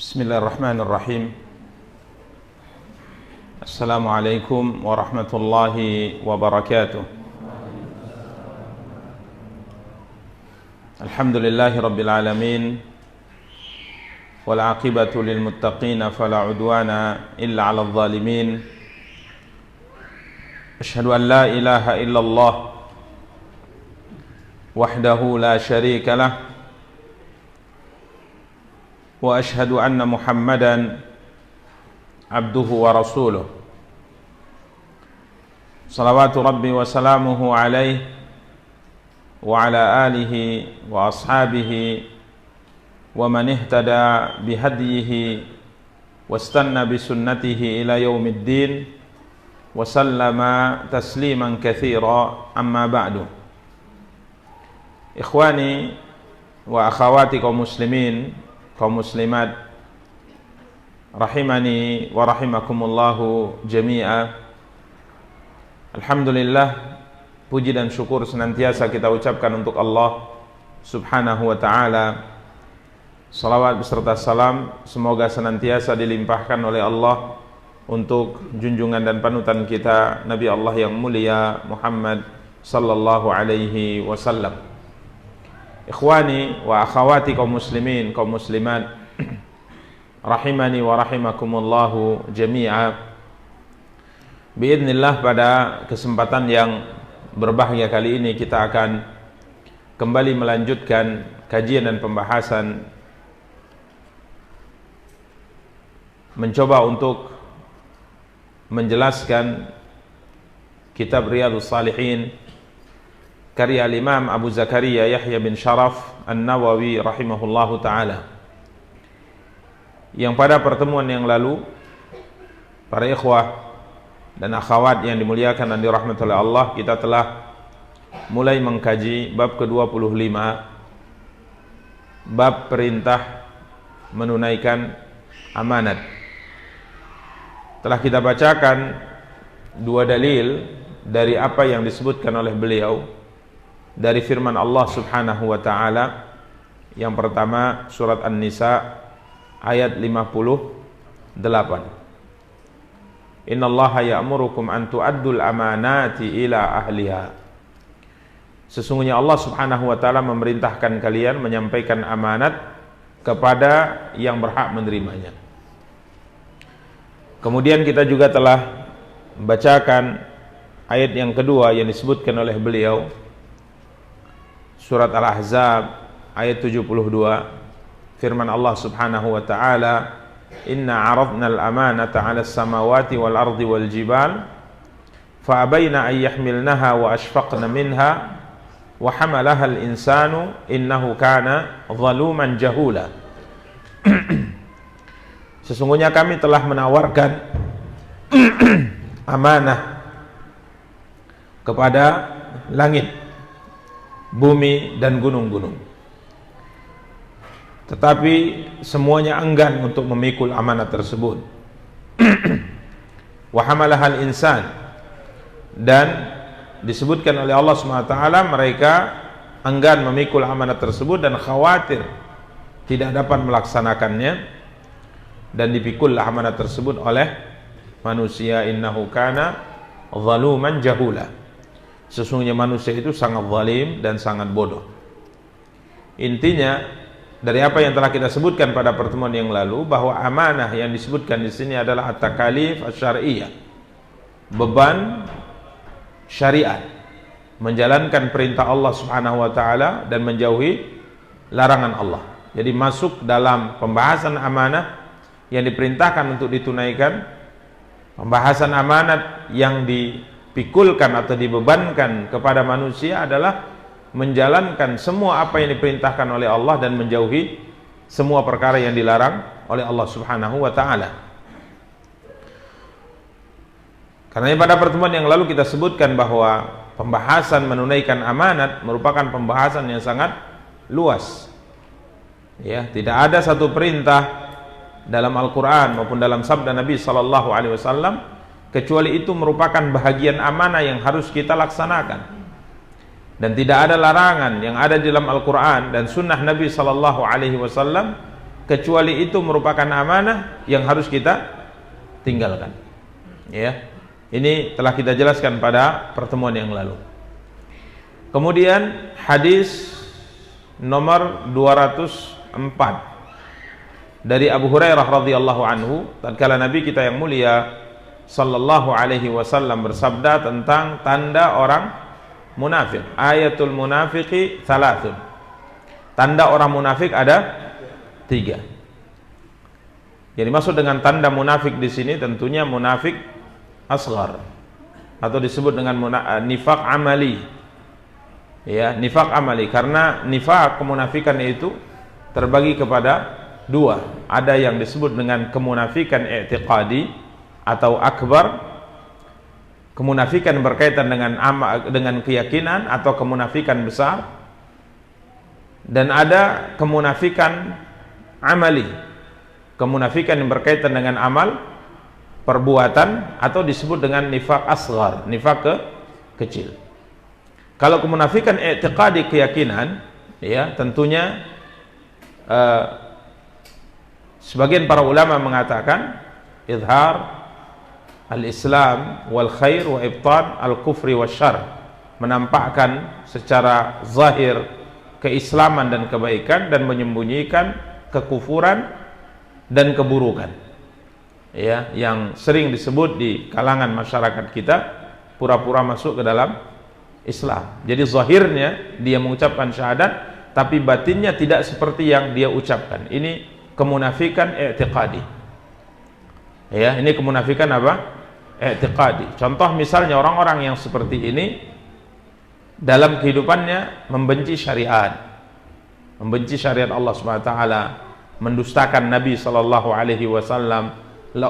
Bismillahirrahmanirrahim. Assalamualaikum warahmatullahi wabarakatuh. Alhamdulillahi rabbil alamin. Wal aqibatu lil muttaqin fala udwana illa 'alal zalimin. Asyhadu an la ilaha illallah wahdahu la syarika lah. Wa ashhadu anna Muhammadan abduhu wa rasuluh. Salawatu rabbi wa salamuhu alaihi wa ala alihi wa ashabihi wa man ihtada bihadyihi wastanna bisunnatihi ila yaumiddin wa sallama tasliman katsira, amma ba'du. Ikhwani wa akhawati kaum muslimin, kaum muslimat, rahimani wa rahimakumullahu jami'a. Alhamdulillah, puji dan syukur senantiasa kita ucapkan untuk Allah subhanahu wa ta'ala. Salawat beserta salam semoga senantiasa dilimpahkan oleh Allah untuk junjungan dan panutan kita Nabi Allah yang mulia Muhammad sallallahu alaihi wasallam. Ikhwani wa akhawati kaum muslimin, kaum muslimat, rahimani wa rahimakumullahu jami'a. Biidznillah, pada kesempatan yang berbahagia kali ini kita akan kembali melanjutkan kajian dan pembahasan, mencoba untuk menjelaskan kitab Riyadhus Shalihin karya Imam Abu Zakaria Yahya bin Sharaf An-Nawawi rahimahullahu ta'ala, yang pada pertemuan yang lalu para ikhwah dan akhwat yang dimuliakan dan dirahmati oleh Allah, kita telah mulai mengkaji bab ke-25, bab perintah menunaikan amanat. Telah kita bacakan dua dalil dari apa yang disebutkan oleh beliau dari firman Allah subhanahu wa ta'ala. Yang pertama surat An-Nisa ayat 58. Innallaha ya'murukum an tu'addul amanati ila ahliha. Sesungguhnya Allah subhanahu wa ta'ala memerintahkan kalian menyampaikan amanat kepada yang berhak menerimanya. Kemudian kita juga telah membacakan ayat yang kedua yang disebutkan oleh beliau, surat Al-Ahzab ayat 72, firman Allah subhanahu wa ta'ala, inna aradna al-amanata 'ala as-samawati wal ardi wal jibal fa abayna an yahmilnaha wa ashfaqna minha wa hamalaha al-insanu innahu kana zaluman jahula. Sesungguhnya kami telah menawarkan amanah kepada langit, bumi dan gunung-gunung, tetapi semuanya enggan untuk memikul amanat tersebut. Wa hamalahal insan, dan disebutkan oleh Allah SWT mereka enggan memikul amanat tersebut dan khawatir tidak dapat melaksanakannya, dan dipikullah amanat tersebut oleh manusia. Innahu kana zaluman jahula. Sesungguhnya manusia itu sangat zalim dan sangat bodoh. Intinya dari apa yang telah kita sebutkan pada pertemuan yang lalu, bahwa amanah yang disebutkan di sini adalah at-takalif asy-syar'iyyah, beban syariat, menjalankan perintah Allah Subhanahu wa taala dan menjauhi larangan Allah. Jadi masuk dalam pembahasan amanah yang diperintahkan untuk ditunaikan, pembahasan amanat yang dipikulkan atau dibebankan kepada manusia adalah menjalankan semua apa yang diperintahkan oleh Allah dan menjauhi semua perkara yang dilarang oleh Allah Subhanahu wa ta'ala. Karena pada pertemuan yang lalu kita sebutkan bahwa pembahasan menunaikan amanat merupakan pembahasan yang sangat luas. Ya, tidak ada satu perintah dalam Al-Quran maupun dalam sabda Nabi sallallahu alaihi wasallam kecuali itu merupakan bahagian amanah yang harus kita laksanakan. Dan tidak ada larangan yang ada di dalam Al-Quran dan sunnah Nabi sallallahu alaihi wasallam kecuali itu merupakan amanah yang harus kita tinggalkan. Ya, ini telah kita jelaskan pada pertemuan yang lalu. Kemudian hadis nomor 204 dari Abu Hurairah radhiyallahu anhu, tatkala Nabi kita yang mulia sallallahu alaihi wasallam bersabda tentang tanda orang munafik. Ayatul munafiqi thalathun. Tanda orang munafik ada 3. Yang dimaksud dengan tanda munafik di sini tentunya munafik asghar atau disebut dengan nifaq amali. Ya, nifaq amali, karena nifaq kemunafikan itu terbagi kepada 2. Ada yang disebut dengan kemunafikan i'tiqadi atau akbar, kemunafikan berkaitan dengan keyakinan atau kemunafikan besar, dan ada kemunafikan amali, kemunafikan yang berkaitan dengan amal perbuatan atau disebut dengan nifaq asghar, nifaq kecil. Kalau kemunafikan i'tiqadi keyakinan, ya tentunya sebagian para ulama mengatakan izhar al-islam wal khair wa ibtan al-kufri wa syarr, menampakkan secara zahir keislaman dan kebaikan dan menyembunyikan kekufuran dan keburukan. Ya, yang sering disebut di kalangan masyarakat kita pura-pura masuk ke dalam Islam. Jadi zahirnya dia mengucapkan syahadat, tapi batinnya tidak seperti yang dia ucapkan. Ini kemunafikan i'tiqadi. Ya, ini kemunafikan apa? I'tiqadi. Contoh misalnya orang-orang yang seperti ini dalam kehidupannya membenci syariat, membenci syariat Allah Subhanahu wa taala, mendustakan Nabi sallallahu alaihi wasallam.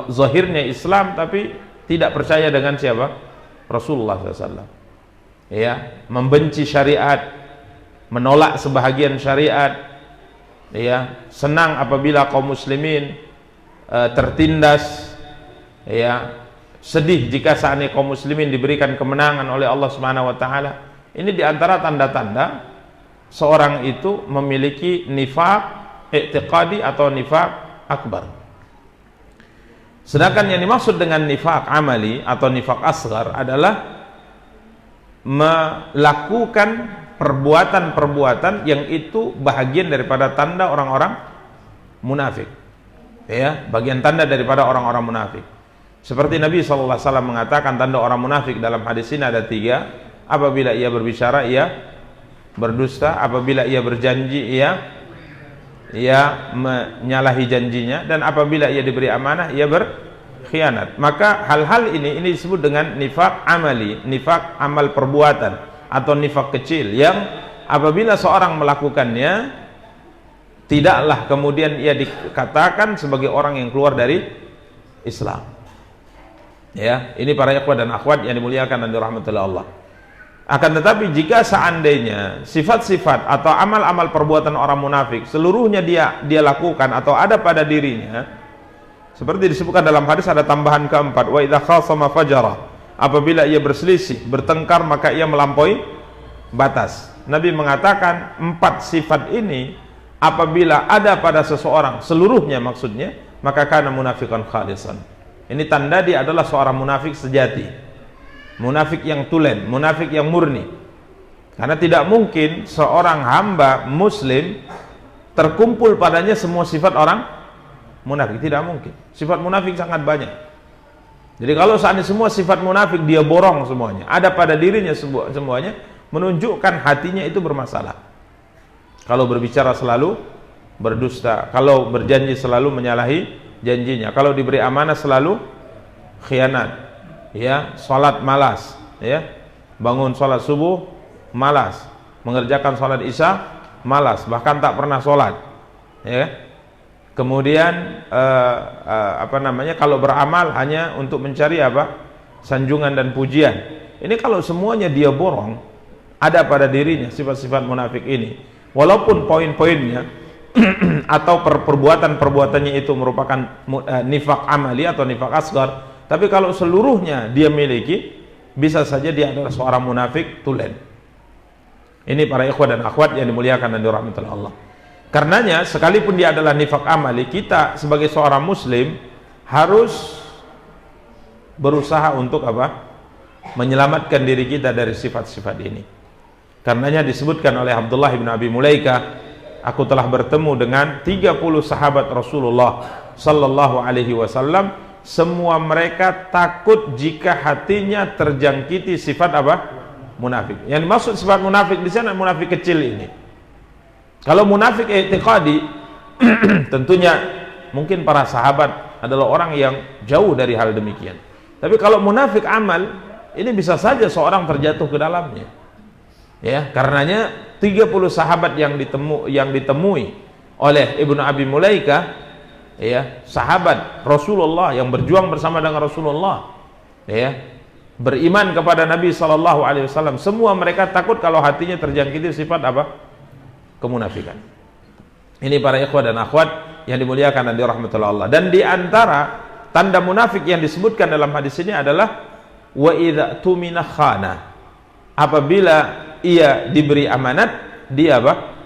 Zahirnya Islam tapi tidak percaya dengan siapa? Rasulullah SAW. Ya, membenci syariat, menolak sebahagian syariat. Ya, senang apabila kaum muslimin tertindas. Ya, sedih jika saatnya kaum muslimin diberikan kemenangan oleh Allah Subhanahu wa taala. Ini diantara tanda-tanda seorang itu memiliki nifaq i'tiqadi atau nifaq akbar. Sedangkan yang dimaksud dengan nifaq amali atau nifaq asghar adalah melakukan perbuatan-perbuatan yang itu bahagian daripada tanda orang-orang munafik. Ya, bagian tanda daripada orang-orang munafik. Seperti Nabi SAW mengatakan tanda orang munafik dalam hadis ini ada 3. Apabila ia berbicara, ia berdusta. Apabila ia berjanji, ia menyalahi janjinya. Dan apabila ia diberi amanah, ia berkhianat. Maka hal-hal ini disebut dengan nifaq amali, nifaq amal perbuatan atau nifaq kecil, yang apabila seorang melakukannya tidaklah kemudian ia dikatakan sebagai orang yang keluar dari Islam. Ya, ini para ikhwah dan akhwat yang dimuliakan dan dirahmati Allah. Akan tetapi jika seandainya sifat-sifat atau amal-amal perbuatan orang munafik seluruhnya dia lakukan atau ada pada dirinya, seperti disebutkan dalam hadis ada tambahan keempat, wa idza khasama fajara, apabila ia berselisih, bertengkar, maka ia melampaui batas. Nabi mengatakan 4 sifat ini apabila ada pada seseorang seluruhnya maksudnya, maka kana munafiqan khalisan. Ini tanda dia adalah seorang munafik sejati, munafik yang tulen, munafik yang murni. Karena tidak mungkin seorang hamba muslim terkumpul padanya semua sifat orang munafik, tidak mungkin. Sifat munafik sangat banyak. Jadi kalau seandainya semua sifat munafik dia borong semuanya, ada pada dirinya semuanya, menunjukkan hatinya itu bermasalah. Kalau berbicara selalu berdusta, kalau berjanji selalu menyalahi janjinya, kalau diberi amanah selalu khianat, ya, salat malas, ya, bangun salat subuh malas, mengerjakan salat isya malas, bahkan tak pernah salat, ya. Kemudian kalau beramal hanya untuk mencari sanjungan dan pujian. Ini kalau semuanya dia borong, ada pada dirinya sifat-sifat munafik ini, walaupun poin-poinnya atau perbuatan-perbuatannya itu merupakan nifaq amali atau nifaq asghar, tapi kalau seluruhnya dia miliki, bisa saja dia adalah seorang munafik tulen. Ini para ikhwah dan akhwat yang dimuliakan dan dirahmati Allah. Karenanya sekalipun dia adalah nifak amali, kita sebagai seorang muslim harus berusaha untuk apa? Menyelamatkan diri kita dari sifat-sifat ini. Karenanya disebutkan oleh Abdullah bin Abi Mulaikah, aku telah bertemu dengan 30 sahabat Rasulullah sallallahu alaihi wasallam, semua mereka takut jika hatinya terjangkiti sifat apa? Munafik. Yang dimaksud sifat munafik di sana munafik kecil ini. Kalau munafik i'tiqadi tentunya mungkin para sahabat adalah orang yang jauh dari hal demikian. Tapi kalau munafik amal, ini bisa saja seorang terjatuh ke dalamnya. Ya, karenanya 30 sahabat yang ditemui oleh Ibnu Abi Mulaikah, ya, sahabat Rasulullah yang berjuang bersama dengan Rasulullah, ya, beriman kepada Nabi sallallahu alaihi wasallam, semua mereka takut kalau hatinya terjangkiti sifat apa? Kemunafikan. Ini para ikhwah dan akhwat yang dimuliakan dan dirahmati Allah. Dan di antara tanda munafik yang disebutkan dalam hadis ini adalah wa idza tumina khana. Apabila ia diberi amanat, dia apa?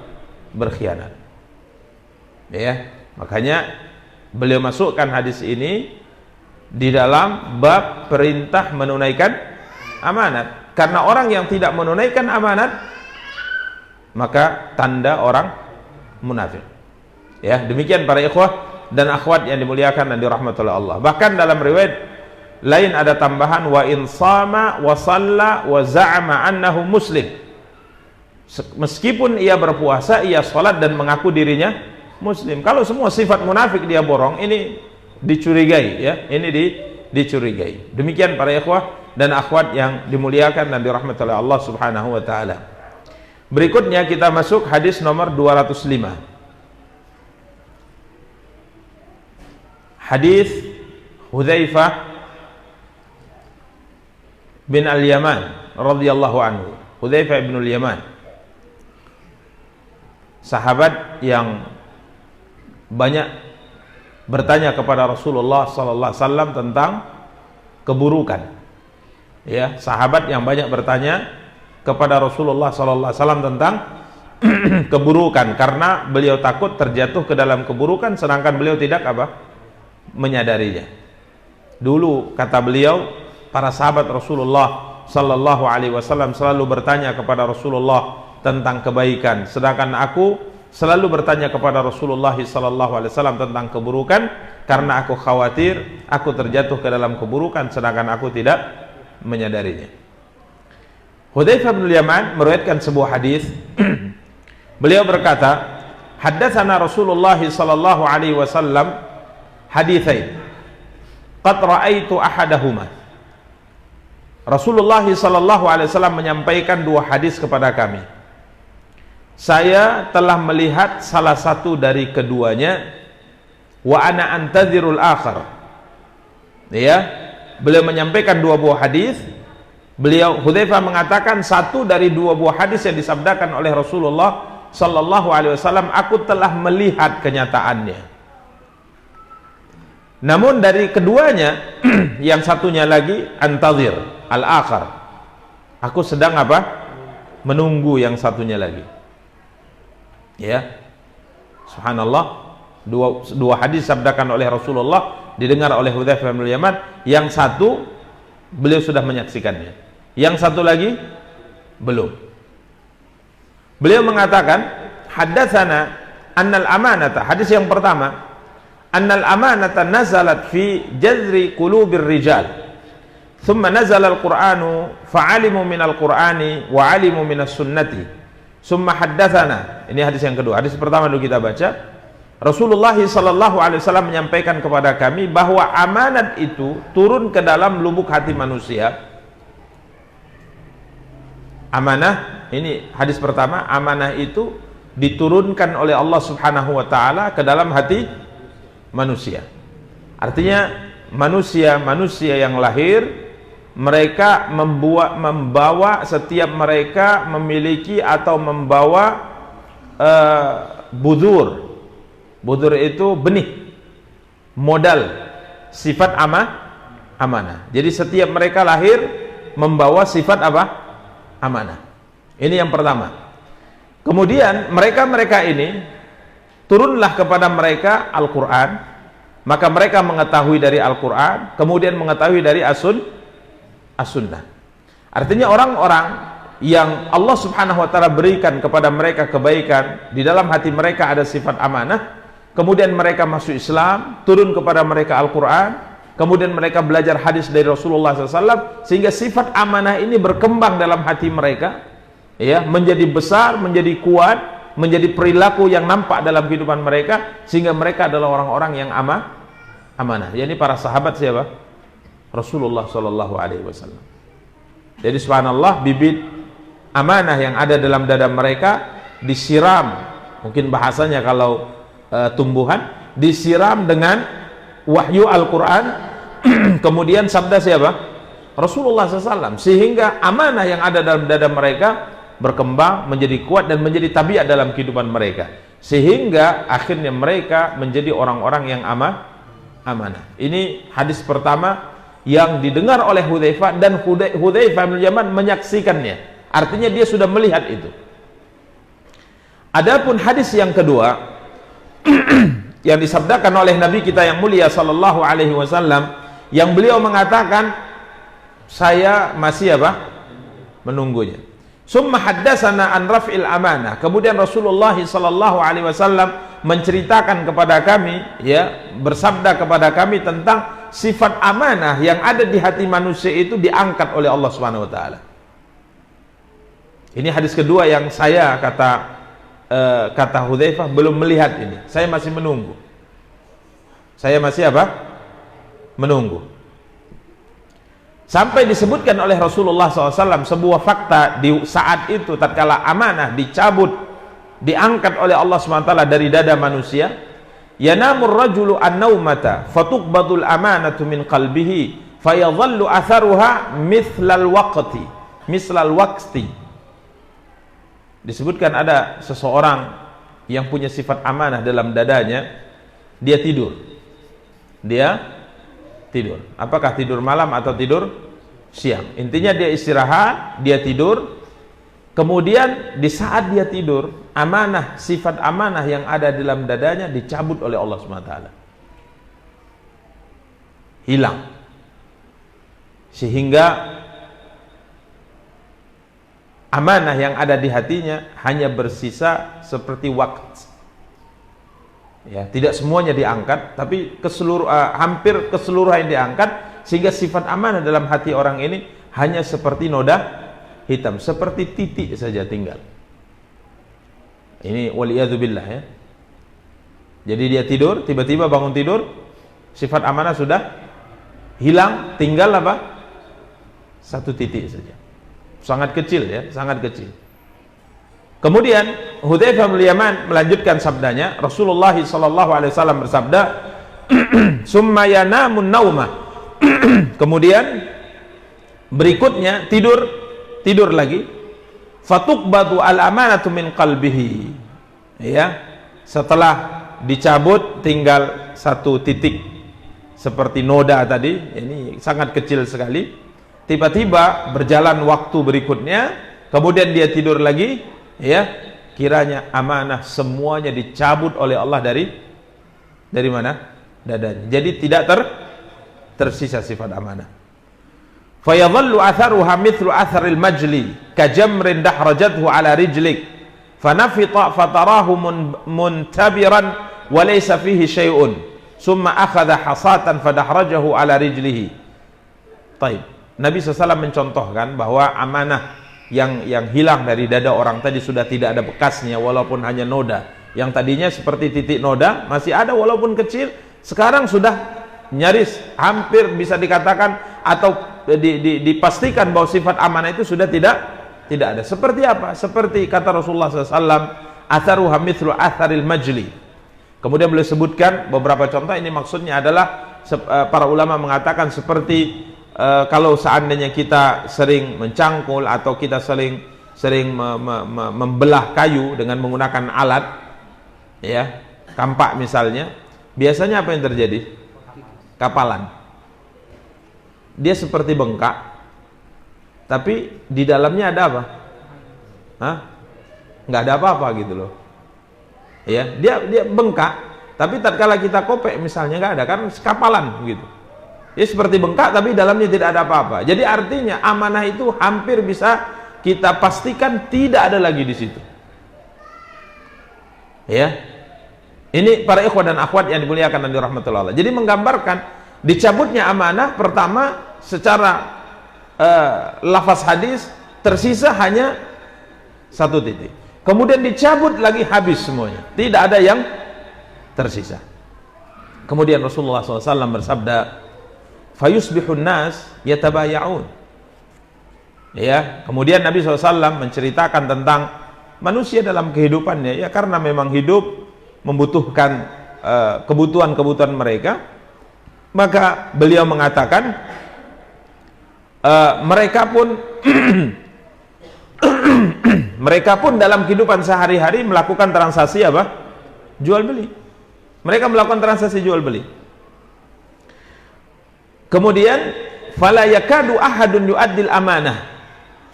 Berkhianat. Ya, makanya beliau masukkan hadis ini di dalam bab perintah menunaikan amanat. Karena orang yang tidak menunaikan amanat, maka tanda orang munafik. Ya, demikian para ikhwah dan akhwat yang dimuliakan dan dirahmati oleh Allah. Bahkan dalam riwayat lain ada tambahan wa in sama wa shalla wa za'ama annahu muslim. Meskipun ia berpuasa, ia salat dan mengaku dirinya muslim. Kalau semua sifat munafik dia borong, ini dicurigai, ya. Ini dicurigai. Demikian para ikhwah dan akhwat yang dimuliakan dan dirahmati oleh Allah Subhanahu wa taala. Berikutnya kita masuk hadis nomor 205. Hadis Hudzaifah bin Al-Yaman radhiyallahu anhu. Hudzaifah bin Al-Yaman, sahabat yang banyak bertanya kepada Rasulullah sallallahu alaihi wasallam tentang keburukan. Ya, sahabat yang banyak bertanya kepada Rasulullah sallallahu alaihi wasallam tentang keburukan karena beliau takut terjatuh ke dalam keburukan sedangkan beliau tidak apa? Menyadarinya. Dulu kata beliau, para sahabat Rasulullah sallallahu alaihi wasallam selalu bertanya kepada Rasulullah tentang kebaikan, sedangkan aku selalu bertanya kepada Rasulullah sallallahu alaihi wasallam tentang keburukan karena aku khawatir aku terjatuh ke dalam keburukan sedangkan aku tidak menyadarinya. Hudzaifah bin Yaman meriwayatkan sebuah hadis. Beliau berkata, haddatsana Rasulullah sallallahu alaihi wasallam haditsain qad ra'aitu ahadahuma. Rasulullah sallallahu alaihi wasallam menyampaikan dua hadis kepada kami. Saya telah melihat salah satu dari keduanya, wa ana antadzirul akhar. Ya, beliau menyampaikan dua buah hadis. Beliau Hudzaifah mengatakan satu dari dua buah hadis yang disabdakan oleh Rasulullah sallallahu alaihi wasallam aku telah melihat kenyataannya. Namun dari keduanya yang satunya lagi antadzir al-akhar. Aku sedang apa? Menunggu yang satunya lagi. Ya. Subhanallah, dua hadis disabdakan oleh Rasulullah didengar oleh Hudzaifah bin Yaman, yang satu beliau sudah menyaksikannya. Yang satu lagi belum. Beliau mengatakan haddatsana annal amanata, hadis yang pertama, annal amanata nazalat fi jazri qulubir rijal thumma nazala al-Qur'anu fa'alimu minal Qur'ani wa 'alimu minas sunnati thumma haddatsana. Ini hadis yang kedua. Hadis pertama dulu kita baca, Rasulullah sallallahu alaihi wasallam menyampaikan kepada kami bahwa amanat itu turun ke dalam lubuk hati manusia. Amanah, ini hadis pertama, amanah itu diturunkan oleh Allah Subhanahu wa taala ke dalam hati manusia. Artinya manusia yang lahir, mereka membawa setiap mereka memiliki atau membawa budur. Budur itu benih, modal sifat amanah. Jadi setiap mereka lahir membawa sifat apa? Amanah. Ini yang pertama. Kemudian mereka ini turunlah kepada mereka Al-Quran, maka mereka mengetahui dari Al-Quran, kemudian mengetahui dari As-Sunnah. Artinya orang-orang yang Allah subhanahu wa ta'ala berikan kepada mereka kebaikan, di dalam hati mereka ada sifat amanah, kemudian mereka masuk Islam, turun kepada mereka Al-Quran, kemudian mereka belajar hadis dari Rasulullah SAW, sehingga sifat amanah ini berkembang dalam hati mereka, ya, menjadi besar, menjadi kuat, menjadi perilaku yang nampak dalam kehidupan mereka, sehingga mereka adalah orang-orang yang amanah. Ini para sahabat siapa? Rasulullah SAW. Jadi subhanallah, bibit amanah yang ada dalam dada mereka disiram, mungkin bahasanya kalau tumbuhan, disiram dengan wahyu Al-Quran, kemudian sabda siapa? Rasulullah SAW, sehingga amanah yang ada dalam dada mereka berkembang, menjadi kuat dan menjadi tabiat dalam kehidupan mereka, sehingga akhirnya mereka menjadi orang-orang yang amanah. Ini hadis pertama yang didengar oleh Hudzaifah, dan Hudzaifah bin Yaman menyaksikannya, artinya dia sudah melihat itu. Adapun hadis yang kedua yang disabdakan oleh Nabi kita yang mulia sallallahu alaihi wasallam, yang beliau mengatakan, saya masih menunggunya. Summa haddatsana an raf'il amanah. Kemudian Rasulullah sallallahu alaihi wasallam menceritakan kepada kami, ya, bersabda kepada kami tentang sifat amanah yang ada di hati manusia itu diangkat oleh Allah Subhanahu wa taala. Ini hadis kedua yang saya kata Hudzaifah belum melihat ini. Saya masih menunggu. Saya masih menunggu. Sampai disebutkan oleh Rasulullah SAW sebuah fakta di saat itu, tatkala amanah dicabut, diangkat oleh Allah SWT dari dada manusia, yanamur rajulu an-naumata fatuqbadul amanatu min qalbihi fayadhallu atharuha mithlal waqti. Disebutkan ada seseorang yang punya sifat amanah dalam dadanya, dia tidur. Apakah tidur malam atau tidur siang? Intinya dia istirahat, dia tidur. Kemudian di saat dia tidur, amanah, sifat amanah yang ada dalam dadanya dicabut oleh Allah SWT. Hilang. Sehingga amanah yang ada di hatinya hanya bersisa seperti waktu. Ya, tidak semuanya diangkat, tapi hampir keseluruhan yang diangkat, sehingga sifat amanah dalam hati orang ini hanya seperti noda hitam, seperti titik saja tinggal. Ini waliyadzubillah, ya. Jadi dia tidur, tiba-tiba bangun tidur, sifat amanah sudah hilang, tinggal satu titik saja. Sangat kecil, ya, sangat kecil. Kemudian Hudzaifah bin Yaman melanjutkan sabdanya, Rasulullah SAW bersabda, summa yanamun nauma. Kemudian berikutnya tidur lagi, fatuqbadu al-amanatu min qalbihi. Ya, setelah dicabut tinggal satu titik seperti noda tadi, ini sangat kecil sekali. Tiba-tiba berjalan waktu berikutnya, kemudian dia tidur lagi, ya, kiranya amanah semuanya dicabut oleh Allah dari mana? Dadanya. Jadi tidak tersisa sifat amanah. Fayadhallu atharuha mithlu atharil majli kajamrin dahrajathu ala rijlik fanafita fatarahu muntabiran wa laysa fihi syai'un summa akhadha hasatan fadahrajahu ala rijlihi. Taib. Nabi SAW mencontohkan bahwa amanah yang hilang dari dada orang tadi sudah tidak ada bekasnya, walaupun hanya noda. Yang tadinya seperti titik noda masih ada walaupun kecil, sekarang sudah nyaris hampir bisa dikatakan atau dipastikan bahwa sifat amanah itu sudah tidak ada. Seperti apa? Seperti kata Rasulullah SAW, atharuha mithlu atharil majli. Kemudian beliau sebutkan beberapa contoh. Ini maksudnya adalah para ulama mengatakan seperti kalau seandainya kita sering mencangkul atau kita sering membelah kayu dengan menggunakan alat, ya, kampak misalnya, biasanya apa yang terjadi? Kapalan. Dia seperti bengkak, tapi di dalamnya ada apa? Nggak ada apa-apa gitu loh. Ya, dia bengkak, tapi tatkala kita kopek misalnya nggak ada, karena kapalan gitu. Ya seperti bengkak tapi dalamnya tidak ada apa-apa. Jadi artinya amanah itu hampir bisa kita pastikan tidak ada lagi di situ. Ya. Ini para ikhwan dan akhwat yang dimuliakan dan dirahmati Allah. Jadi menggambarkan dicabutnya amanah pertama secara lafaz hadis tersisa hanya satu titik. Kemudian dicabut lagi habis semuanya. Tidak ada yang tersisa. Kemudian Rasulullah SAW bersabda, fayusbihun nas yatabaya'un. Ya, kemudian Nabi SAW menceritakan tentang manusia dalam kehidupannya, ya karena memang hidup membutuhkan kebutuhan-kebutuhan mereka, maka beliau mengatakan mereka pun dalam kehidupan sehari-hari melakukan transaksi apa? Jual beli. Mereka melakukan transaksi jual beli. Kemudian fala yakadu ahadun yu'addil amanah,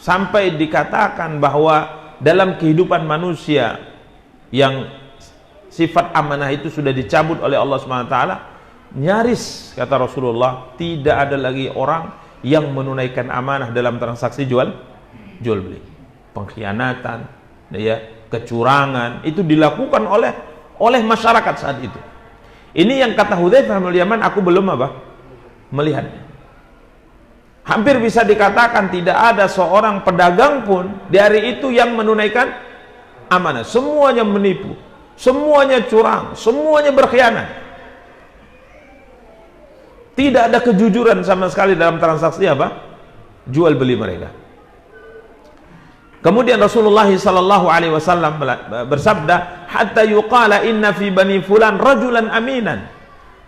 sampai dikatakan bahwa dalam kehidupan manusia yang sifat amanah itu sudah dicabut oleh Allah SWT, nyaris kata Rasulullah tidak ada lagi orang yang menunaikan amanah dalam transaksi jual beli. Pengkhianatan, ya, kecurangan itu dilakukan oleh masyarakat saat itu. Ini yang kata Hudzaifah bin Yaman, aku belum melihatnya. Hampir bisa dikatakan tidak ada seorang pedagang pun di hari itu yang menunaikan amanah. Semuanya menipu, semuanya curang, semuanya berkhianat. Tidak ada kejujuran sama sekali dalam transaksi jual beli mereka. Kemudian Rasulullah SAW bersabda, hatta yuqala inna fi bani fulan rajulan aminan.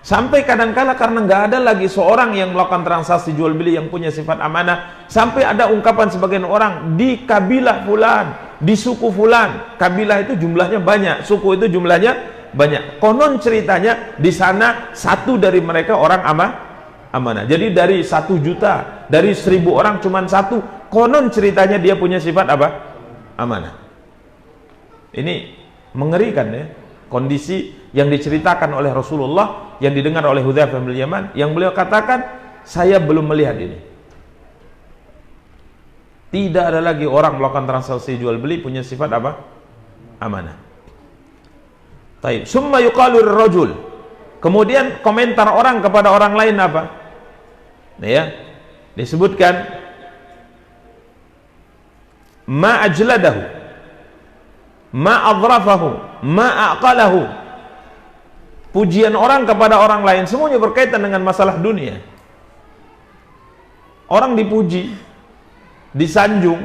Sampai kadangkala karena nggak ada lagi seorang yang melakukan transaksi jual beli yang punya sifat amanah, sampai ada ungkapan sebagian orang di kabilah fulan, di suku fulan. Kabilah itu jumlahnya banyak, suku itu jumlahnya banyak. Konon ceritanya di sana satu dari mereka orang amanah. Jadi dari 1 juta, dari 1000 orang cuman satu. Konon ceritanya dia punya sifat amanah. Ini mengerikan ya, kondisi yang diceritakan oleh Rasulullah, yang didengar oleh Hudzaifah bin Yaman, yang beliau katakan, saya belum melihat ini. Tidak ada lagi orang melakukan transaksi jual beli punya sifat amanah. Taib. Summa yuqalu rajul. Kemudian komentar orang kepada orang lain apa? Nah ya, disebutkan ma ajladahu, ma adrafahu, ma aqalahu. Pujian orang kepada orang lain semuanya berkaitan dengan masalah dunia. Orang dipuji, disanjung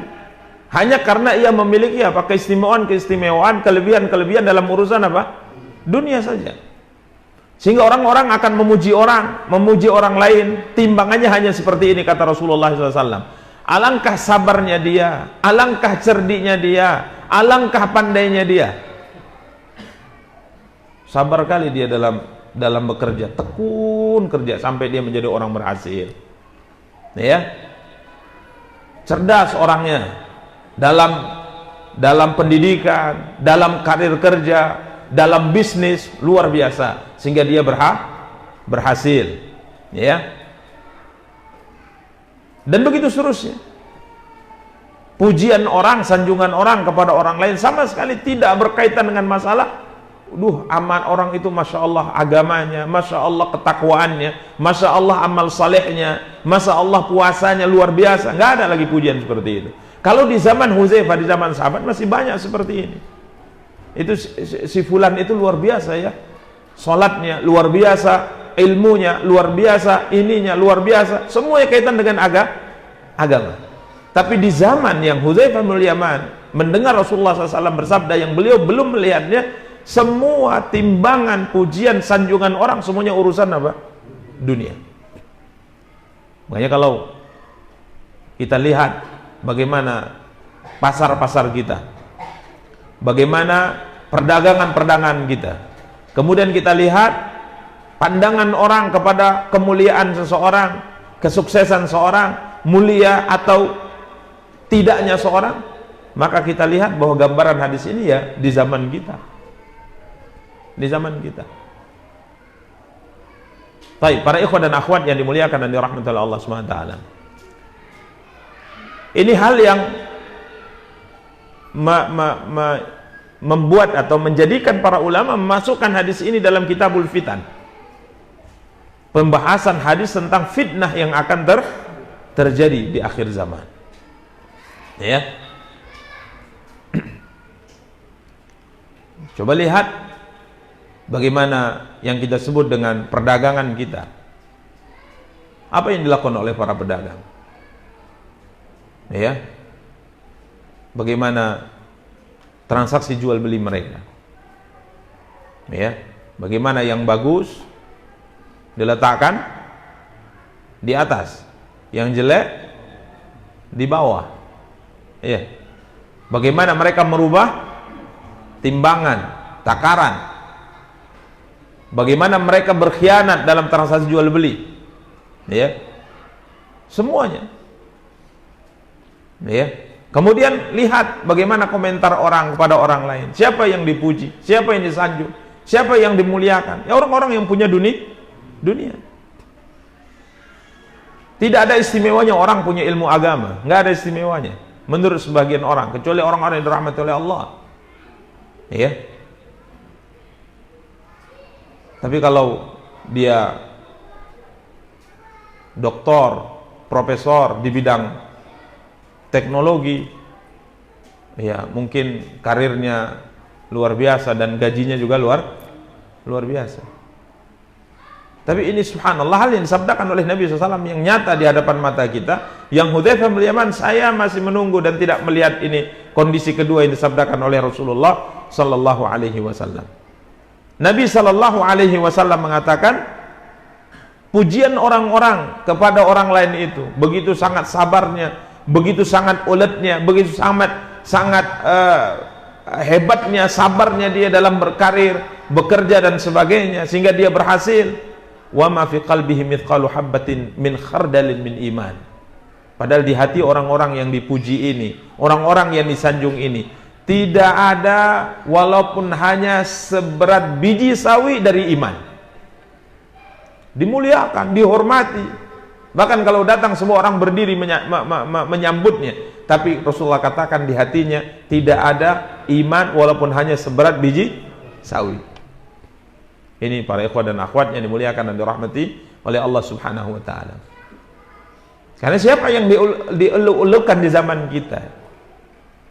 hanya karena ia memiliki keistimewaan, kelebihan dalam urusan dunia saja. Sehingga orang-orang akan memuji orang lain, timbangannya hanya seperti ini, kata Rasulullah SAW. Alangkah sabarnya dia, alangkah cerdiknya dia, alangkah pandainya dia. Sabar kali dia dalam bekerja, tekun kerja sampai dia menjadi orang berhasil. Ya, cerdas orangnya dalam pendidikan, dalam karir kerja, dalam bisnis luar biasa, sehingga dia berhasil, ya. Dan begitu seterusnya. Pujian orang, sanjungan orang kepada orang lain sama sekali tidak berkaitan dengan masalah aman orang itu, masya Allah agamanya, masya Allah ketakwaannya, masya Allah amal salehnya, masya Allah puasanya luar biasa. Nggak ada lagi pujian seperti itu. Kalau di zaman Hudzaifah, di zaman sahabat masih banyak seperti ini. Itu si fulan itu luar biasa ya, salatnya luar biasa, ilmunya luar biasa, ininya luar biasa, semuanya kaitan dengan agama. Tapi di zaman yang Hudzaifah bin Yaman mendengar Rasulullah SAW bersabda yang beliau belum melihatnya, semua timbangan, pujian, sanjungan orang semuanya urusan dunia. Makanya kalau kita lihat bagaimana pasar-pasar kita, bagaimana perdagangan kita, kemudian kita lihat pandangan orang kepada kemuliaan seseorang, kesuksesan seorang, mulia atau tidaknya seorang, maka kita lihat bahwa gambaran hadis ini ya di zaman kita. di zaman kita. Baik, para ikhwan dan akhwat yang dimuliakan dan dirahmati oleh Allah Subhanahu wa taala. Ini hal yang membuat atau menjadikan para ulama memasukkan hadis ini dalam Kitabul Fitan. Pembahasan hadis tentang fitnah yang akan terjadi di akhir zaman. Ya. Coba lihat bagaimana yang kita sebut dengan perdagangan kita. Apa yang dilakukan oleh para pedagang? Ya. Bagaimana transaksi jual beli mereka? Ya. Bagaimana yang bagus diletakkan di atas, yang jelek di bawah. Ya. Bagaimana mereka merubah timbangan, takaran. Bagaimana mereka berkhianat dalam transaksi jual beli. Ya. Semuanya. Ya. Kemudian lihat bagaimana komentar orang kepada orang lain. Siapa yang dipuji, siapa yang disanjung, siapa yang dimuliakan? Ya orang-orang yang punya dunia. Tidak ada istimewanya orang punya ilmu agama, nggak ada istimewanya menurut sebagian orang, kecuali orang-orang yang dirahmati oleh Allah. Ya. Tapi kalau dia doktor, profesor di bidang teknologi, ya mungkin karirnya luar biasa dan gajinya juga luar biasa. Tapi ini subhanallah hal yang disabdakan oleh Nabi SAW yang nyata di hadapan mata kita. Yang Hudzaifah bin Yaman, saya masih menunggu dan tidak melihat ini kondisi kedua yang disabdakan oleh Rasulullah sallallahu alaihi wasallam. Nabi sallallahu alaihi wasallam mengatakan, pujian orang-orang kepada orang lain itu begitu sangat sabarnya, begitu sangat uletnya, begitu sangat hebatnya, sabarnya dia dalam berkarir, bekerja dan sebagainya, sehingga dia berhasil. Wa ma fi qalbihi mithqalu habbatin min khardalin min iman. Padahal di hati orang-orang yang dipuji ini, orang-orang yang disanjung ini, tidak ada walaupun hanya seberat biji sawi dari iman. Dimuliakan, dihormati. Bahkan kalau datang semua orang berdiri menyambutnya, tapi Rasulullah katakan di hatinya tidak ada iman walaupun hanya seberat biji sawi. Ini para ikhwan dan akhwat yang dimuliakan dan dirahmati oleh Allah Subhanahu wa taala. Karena siapa yang dieluk-elukan di zaman kita?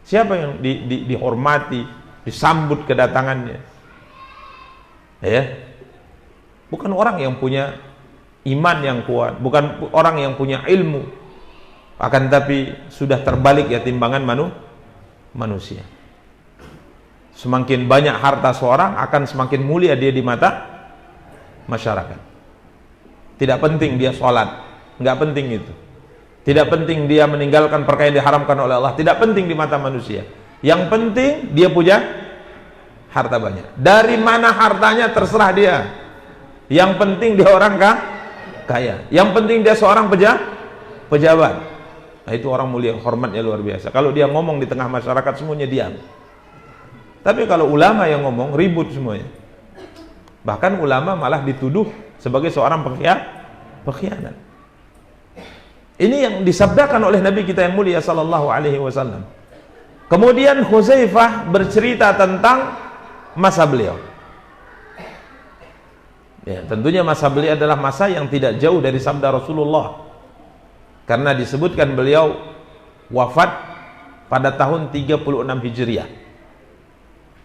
Siapa yang dihormati, disambut kedatangannya? Ya. Bukan orang yang punya iman yang kuat, bukan orang yang punya ilmu. Akan tapi sudah terbalik ya timbangan manusia. Semakin banyak harta seorang akan semakin mulia dia di mata masyarakat. Tidak penting dia sholat, nggak penting itu. Tidak penting dia meninggalkan perkara yang diharamkan oleh Allah, tidak penting di mata manusia. Yang penting dia punya harta banyak. Dari mana hartanya terserah dia. Yang penting dia orang kaya. Yang penting dia seorang pejabat. Nah, itu orang mulia, hormatnya luar biasa. Kalau dia ngomong di tengah masyarakat semuanya diam. Tapi kalau ulama yang ngomong ribut semuanya. Bahkan ulama malah dituduh sebagai seorang pengkhianat. Ini yang disabdakan oleh Nabi kita yang mulia sallallahu alaihi wasallam. Kemudian Hudzaifah bercerita tentang masa beliau. Ya, tentunya masa beliau adalah masa yang tidak jauh dari sabda Rasulullah. Karena disebutkan beliau wafat pada tahun 36 Hijriah.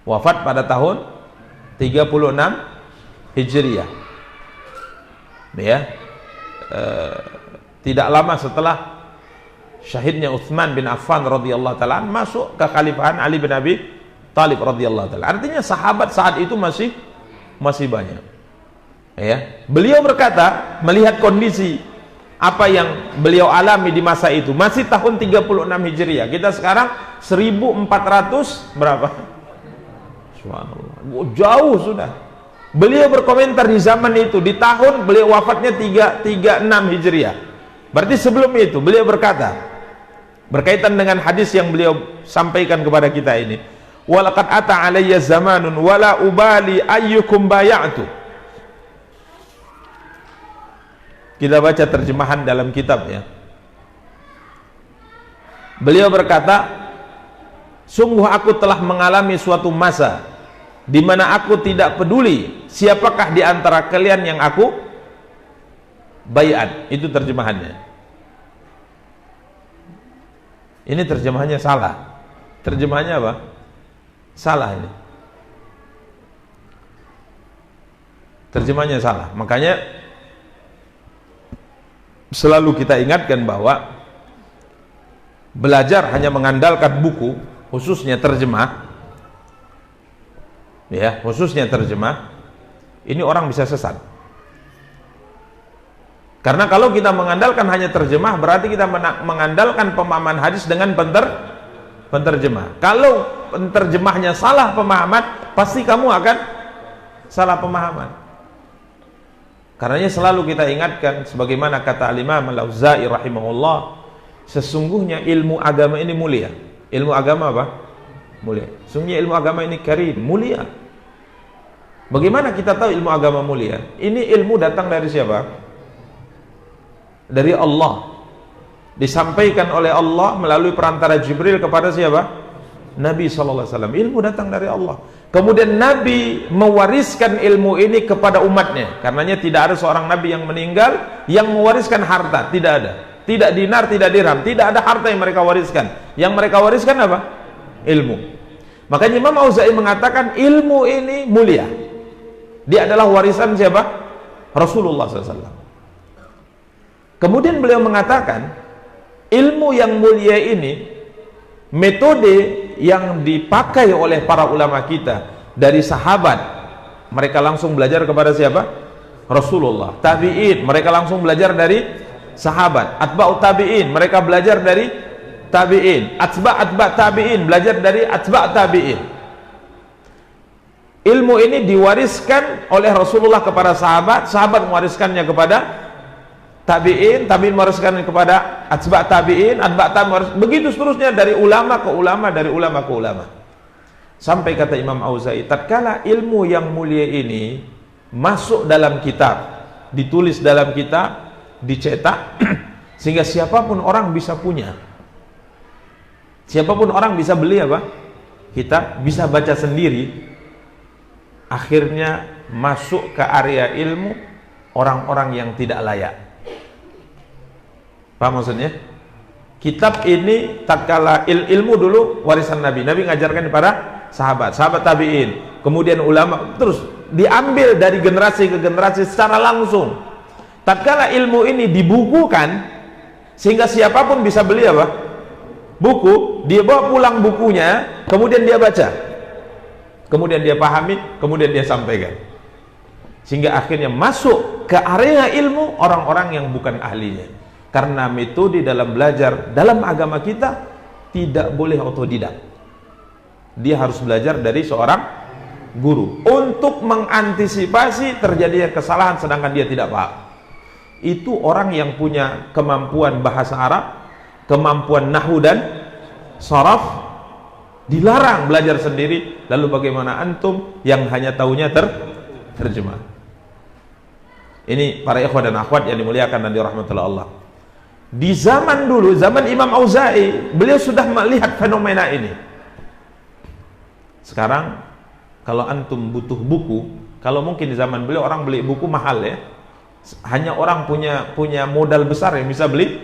Wafat pada tahun 36 Hijriah. Ya. Tidak lama setelah syahidnya Utsman bin Affan radhiyallahu taala masuk ke khalifahan Ali bin Abi Thalib radhiyallahu taala. Artinya sahabat saat itu masih banyak. Ya. Beliau berkata melihat kondisi apa yang beliau alami di masa itu, masih tahun 36 Hijriah. Kita sekarang 1400 berapa? Subhanallah. Jauh sudah. Beliau berkomentar di zaman itu, di tahun beliau wafatnya 336 Hijriah. Berarti sebelum itu beliau berkata berkaitan dengan hadis yang beliau sampaikan kepada kita ini, walaqad ata alayya zamanun wala ubali ayyukum bay'atu. Kita baca terjemahan dalam kitab ya. Beliau berkata, sungguh aku telah mengalami suatu masa di mana aku tidak peduli siapakah di antara kalian yang aku baiat. Itu terjemahannya. Ini terjemahannya salah. Terjemahannya apa? Salah ini. Terjemahannya salah. Makanya selalu kita ingatkan bahwa belajar hanya mengandalkan buku, khususnya terjemah, ya, khususnya terjemah, ini orang bisa sesat. Karena kalau kita mengandalkan hanya terjemah, berarti kita mengandalkan pemahaman hadis dengan penterjemah. Kalau penterjemahnya salah pemahaman, pasti kamu akan salah pemahaman. Karenanya selalu kita ingatkan, sebagaimana kata Al-Imam Al-Auza'i rahimahullah, sesungguhnya ilmu agama ini mulia. Ilmu agama apa? Mulia. Sesungguhnya ilmu agama ini karim, mulia. Bagaimana kita tahu ilmu agama mulia? Ini ilmu datang dari siapa? Dari Allah. Disampaikan oleh Allah melalui perantara Jibril kepada siapa? Nabi SAW. Ilmu datang dari Allah. Kemudian Nabi mewariskan ilmu ini kepada umatnya. Karenanya tidak ada seorang Nabi yang meninggal yang mewariskan harta. Tidak ada. Tidak dinar, tidak dirham, tidak ada harta yang mereka wariskan. Yang mereka wariskan apa? Ilmu. Makanya Imam Auza'i mengatakan ilmu ini mulia. Dia adalah warisan siapa? Rasulullah SAW. Kemudian beliau mengatakan ilmu yang mulia ini, metode yang dipakai oleh para ulama kita dari sahabat, mereka langsung belajar kepada siapa? Rasulullah. Tabi'in, mereka langsung belajar dari sahabat. Atba'ut tabi'in, mereka belajar dari tabi'in. Atba' tabi'in, belajar dari atba' tabi'in. Ilmu ini diwariskan oleh Rasulullah kepada sahabat, sahabat mewariskannya kepada tabi'in, tabi'in mewariskannya kepada atba' tabi'in, atba' tabi'in, begitu seterusnya dari ulama ke ulama, dari ulama ke ulama. Sampai kata Imam Auza'i, tatkala ilmu yang mulia ini masuk dalam kitab, ditulis dalam kitab, dicetak, sehingga siapapun orang bisa punya, siapapun orang bisa beli apa? Kitab, bisa baca sendiri. Akhirnya masuk ke area ilmu orang-orang yang tidak layak. Paham maksudnya? Kitab ini tatkala ilmu dulu warisan Nabi. Nabi ngajarkan kepada sahabat, sahabat tabi'in, kemudian ulama, terus diambil dari generasi ke generasi secara langsung. Tatkala ilmu ini dibukukan sehingga siapapun bisa beli apa? Buku, dia bawa pulang bukunya, kemudian dia baca, kemudian dia pahami, kemudian dia sampaikan, sehingga akhirnya masuk ke area ilmu orang-orang yang bukan ahlinya. Karena metode dalam belajar dalam agama kita tidak boleh otodidak, dia harus belajar dari seorang guru untuk mengantisipasi terjadinya kesalahan sedangkan dia tidak paham. Itu orang yang punya kemampuan bahasa Arab, kemampuan nahwu dan sharaf, dilarang belajar sendiri. Lalu bagaimana antum yang hanya tahunya terjemah? Ini para ikhwah dan akhwat yang dimuliakan dan dirahmati Allah. Di zaman dulu, zaman Imam Auza'i, beliau sudah melihat fenomena ini. Sekarang kalau antum butuh buku, kalau mungkin di zaman beliau orang beli buku mahal ya, hanya orang punya modal besar yang bisa beli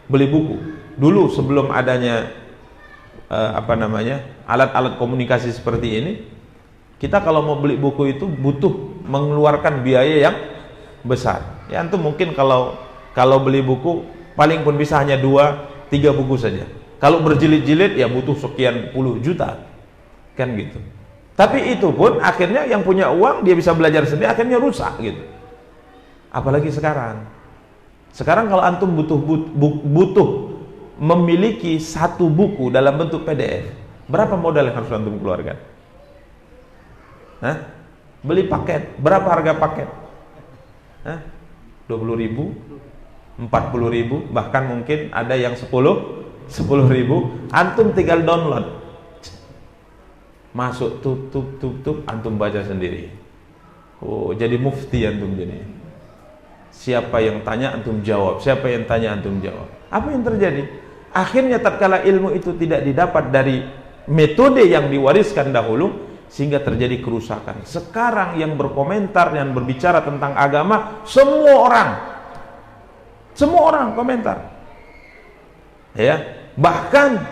buku. Dulu sebelum adanya alat-alat komunikasi seperti ini, kita kalau mau beli buku itu butuh mengeluarkan biaya yang besar. Ya antum mungkin kalau beli buku paling pun bisa hanya 2-3 buku saja. Kalau berjilid-jilid ya butuh sekian puluh juta, kan gitu. Tapi itu pun akhirnya yang punya uang dia bisa belajar sendiri, akhirnya rusak gitu. Apalagi sekarang. Sekarang kalau antum butuh memiliki satu buku dalam bentuk PDF, berapa modal yang harus antum keluarkan? Hah? Beli paket, berapa harga paket? Hah? 20.000, 40.000, bahkan mungkin ada yang 10.000. Antum tinggal download. Masuk tutup, antum baca sendiri. Oh, jadi mufti antum jadi. Siapa yang tanya antum jawab, siapa yang tanya antum jawab. Apa yang terjadi? Akhirnya tatkala ilmu itu tidak didapat dari metode yang diwariskan dahulu, sehingga terjadi kerusakan. Sekarang yang berkomentar, yang berbicara tentang agama, semua orang komentar. Ya, bahkan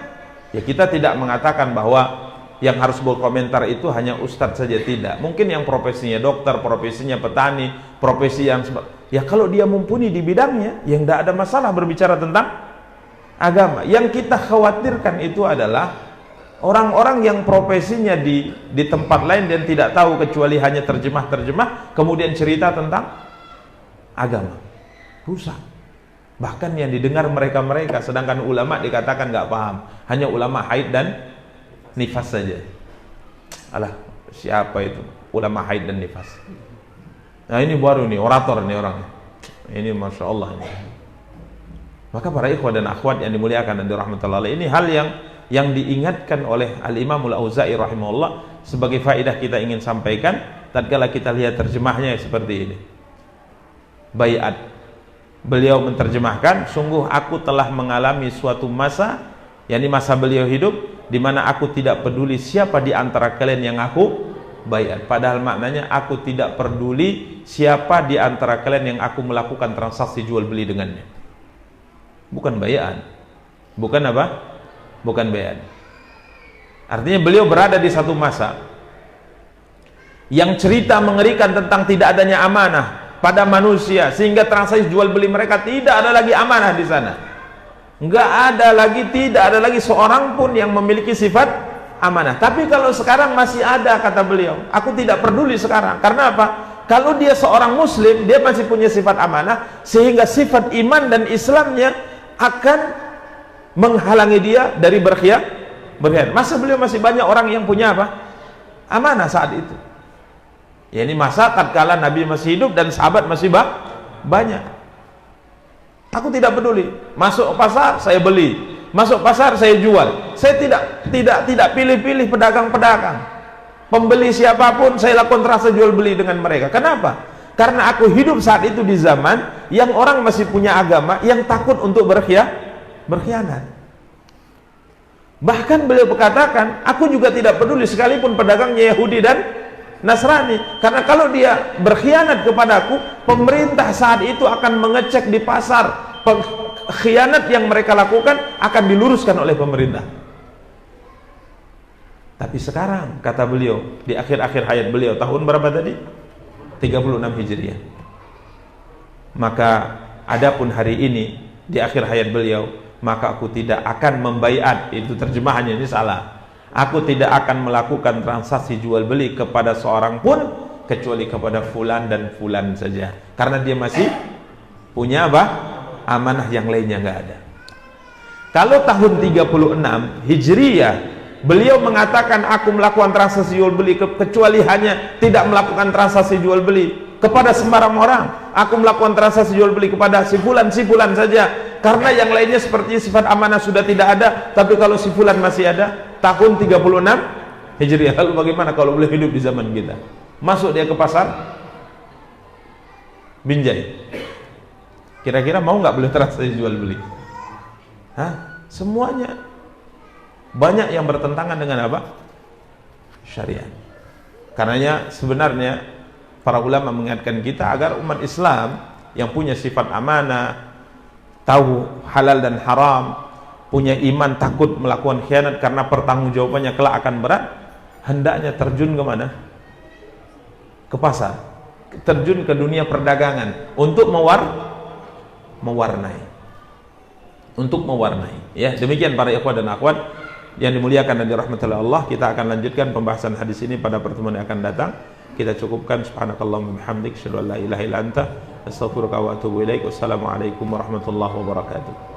ya kita tidak mengatakan bahwa yang harus berkomentar itu hanya ustadz saja, tidak. Mungkin yang profesinya dokter, profesinya petani, profesi yang ya kalau dia mumpuni di bidangnya, yang tidak ada masalah berbicara tentang agama. Yang kita khawatirkan itu adalah orang-orang yang profesinya di tempat lain dan tidak tahu kecuali hanya terjemah, kemudian cerita tentang agama. Rusak. Bahkan yang didengar mereka, sedangkan ulama dikatakan nggak paham. Hanya ulama haid dan nifas saja. Alah, siapa itu ulama haid dan nifas? Nah ini baru nih orator nih orangnya. Ini masya Allah ini. Maka para ikhwah dan akhwat yang dimuliakan dan dirahmatullahi alaihi, ini hal yang diingatkan oleh Al-Imam Al-Auza'i rahimahullah sebagai faedah kita ingin sampaikan tatkala kita lihat terjemahnya seperti ini. Baiat. Beliau menerjemahkan, sungguh aku telah mengalami suatu masa, yakni masa beliau hidup, di mana aku tidak peduli siapa di antara kalian yang aku baiat. Padahal maknanya aku tidak peduli siapa di antara kalian yang aku melakukan transaksi jual beli dengannya. Bukan baiat. Bukan apa? Bukan baiat. Artinya beliau berada di satu masa yang cerita mengerikan tentang tidak adanya amanah pada manusia, sehingga transaksi jual beli mereka tidak ada lagi amanah di sana. Tidak ada lagi seorang pun yang memiliki sifat amanah. Tapi kalau sekarang masih ada, kata beliau, aku tidak peduli sekarang. Karena apa? Kalau dia seorang muslim, dia masih punya sifat amanah, sehingga sifat iman dan Islamnya akan menghalangi dia dari berkhianat. Masa beliau masih banyak orang yang punya apa? Amanah saat itu. Ya ini masa tatkala Nabi masih hidup dan sahabat masih banyak. Aku tidak peduli. Masuk pasar saya beli, masuk pasar saya jual. Saya tidak pilih-pilih pedagang-pedagang. Pembeli siapapun saya lakukan transaksi jual beli dengan mereka. Kenapa? Karena aku hidup saat itu di zaman yang orang masih punya agama, yang takut untuk berkhianat. Bahkan beliau berkatakan, aku juga tidak peduli sekalipun pedagangnya Yahudi dan Nasrani, karena kalau dia berkhianat kepadaku, pemerintah saat itu akan mengecek di pasar, khianat yang mereka lakukan akan diluruskan oleh pemerintah. Tapi sekarang, kata beliau di akhir-akhir hayat beliau, tahun berapa tadi? 36 Hijriah. Maka adapun hari ini di akhir hayat beliau, maka aku tidak akan membaiat. Itu terjemahannya, ini salah. Aku tidak akan melakukan transaksi jual beli kepada seorang pun kecuali kepada fulan dan fulan saja, karena dia masih punya apa? Amanah, yang lainnya nggak ada. Kalau tahun 36 Hijriah beliau mengatakan aku melakukan transaksi jual beli kecuali hanya tidak melakukan transaksi jual beli kepada sembarang orang, aku melakukan transaksi jual beli kepada si fulan saja, karena yang lainnya seperti sifat amanah sudah tidak ada, tapi kalau si fulan masih ada. Tahun 36 Hijriah. Lalu bagaimana kalau beliau hidup di zaman kita? Masuk dia ke pasar Binjai, kira-kira mau nggak beliau transaksi jual beli? Hah? Semuanya banyak yang bertentangan dengan apa? Syariat. Karenanya sebenarnya para ulama mengingatkan kita agar umat Islam yang punya sifat amanah, tahu halal dan haram, punya iman, takut melakukan khianat karena pertanggungjawabannya kelak akan berat, hendaknya terjun ke mana? Ke pasar, terjun ke dunia perdagangan untuk mewarnai. Ya, demikian para ikhwah dan akhwat yang dimuliakan dan dirahmati Allah. Kita akan lanjutkan pembahasan hadis ini pada pertemuan yang akan datang. Kita cukupkan. Subhanakallahumma bihamdik, asyhadu an la ilaha illa anta, astaghfiruka wa atubu ilaik. Wassalamualaikum warahmatullahi wabarakatuh.